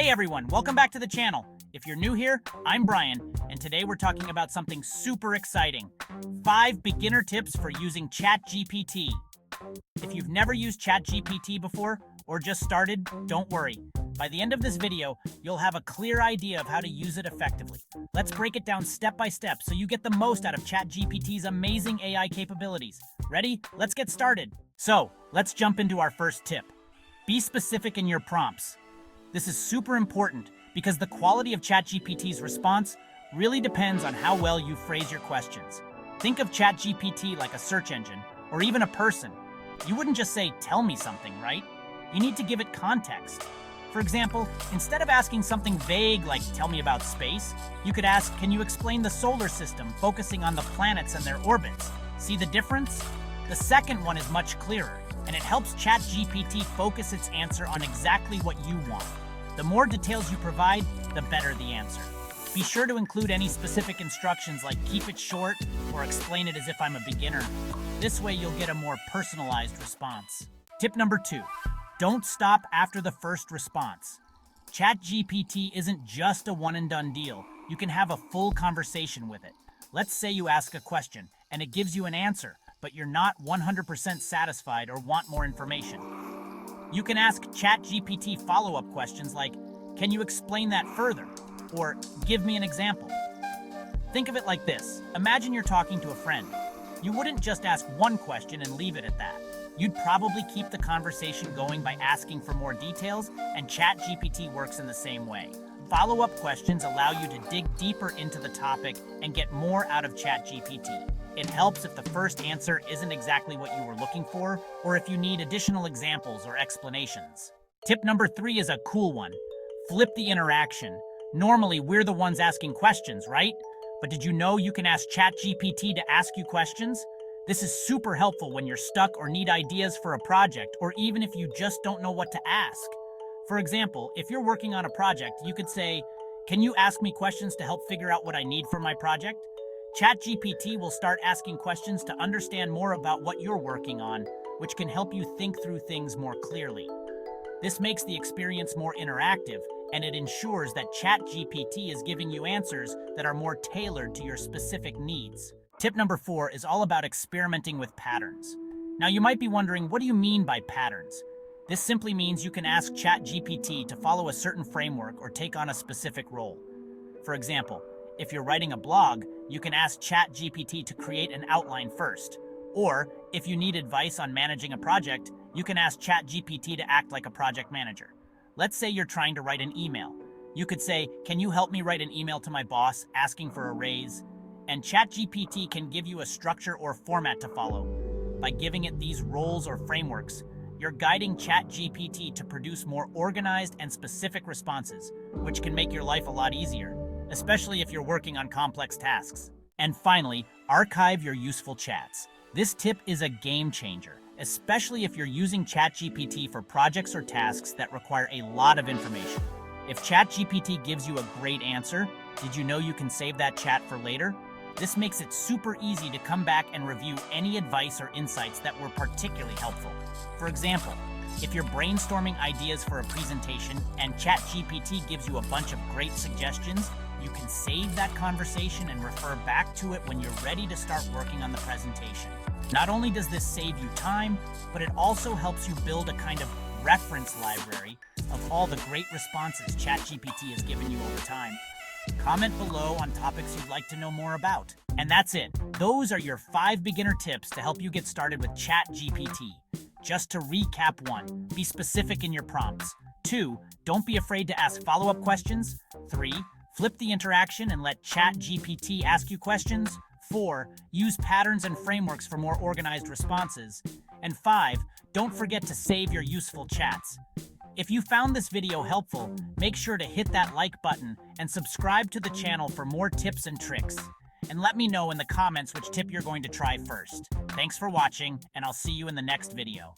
Hey everyone, welcome back to the channel. If you're new here, I'm Brian, and today we're talking about something super exciting. 5 beginner tips for using ChatGPT. If you've never used ChatGPT before, or just started, don't worry. By the end of this video, you'll have a clear idea of how to use it effectively. Let's break it down step by step so you get the most out of ChatGPT's amazing AI capabilities. Ready? Let's get started. So, let's jump into our first tip. Be specific in your prompts. This is super important because the quality of ChatGPT's response really depends on how well you phrase your questions. Think of ChatGPT like a search engine, or even a person. You wouldn't just say, "Tell me something," right? You need to give it context. For example, instead of asking something vague like, "Tell me about space," you could ask, "Can you explain the solar system, focusing on the planets and their orbits?" See the difference? The second one is much clearer, and it helps ChatGPT focus its answer on exactly what you want. The more details you provide, the better the answer. Be sure to include any specific instructions like keep it short or explain it as if I'm a beginner. This way you'll get a more personalized response. Tip number 2, don't stop after the first response. ChatGPT isn't just a one and done deal. You can have a full conversation with it. Let's say you ask a question and it gives you an answer, but you're not 100% satisfied or want more information. You can ask ChatGPT follow-up questions like, "Can you explain that further?" or "Give me an example." Think of it like this. Imagine you're talking to a friend. You wouldn't just ask one question and leave it at that. You'd probably keep the conversation going by asking for more details, and ChatGPT works in the same way. Follow-up questions allow you to dig deeper into the topic and get more out of ChatGPT. It helps if the first answer isn't exactly what you were looking for, or if you need additional examples or explanations. Tip number 3 is a cool one. Flip the interaction. Normally, we're the ones asking questions, right? But did you know you can ask ChatGPT to ask you questions? This is super helpful when you're stuck or need ideas for a project, or even if you just don't know what to ask. For example, if you're working on a project, you could say, "Can you ask me questions to help figure out what I need for my project?" ChatGPT will start asking questions to understand more about what you're working on, which can help you think through things more clearly. This makes the experience more interactive, and it ensures that ChatGPT is giving you answers that are more tailored to your specific needs. Tip number 4 is all about experimenting with patterns. Now you might be wondering, what do you mean by patterns? This simply means you can ask ChatGPT to follow a certain framework or take on a specific role. For example, if you're writing a blog, you can ask ChatGPT to create an outline first. Or, if you need advice on managing a project, you can ask ChatGPT to act like a project manager. Let's say you're trying to write an email. You could say, "Can you help me write an email to my boss asking for a raise?" And ChatGPT can give you a structure or format to follow. By giving it these roles or frameworks, you're guiding ChatGPT to produce more organized and specific responses, which can make your life a lot easier, especially if you're working on complex tasks. And finally, archive your useful chats. This tip is a game changer, especially if you're using ChatGPT for projects or tasks that require a lot of information. If ChatGPT gives you a great answer, did you know you can save that chat for later? This makes it super easy to come back and review any advice or insights that were particularly helpful. For example, if you're brainstorming ideas for a presentation and ChatGPT gives you a bunch of great suggestions, you can save that conversation and refer back to it when you're ready to start working on the presentation. Not only does this save you time, but it also helps you build a kind of reference library of all the great responses ChatGPT has given you over time. Comment below on topics you'd like to know more about. And that's it. Those are your 5 beginner tips to help you get started with ChatGPT. Just to recap: 1, be specific in your prompts. 2, don't be afraid to ask follow-up questions. 3, flip the interaction and let ChatGPT ask you questions. 4, use patterns and frameworks for more organized responses. And 5, don't forget to save your useful chats. If you found this video helpful, make sure to hit that like button and subscribe to the channel for more tips and tricks. And let me know in the comments which tip you're going to try first. Thanks for watching, and I'll see you in the next video.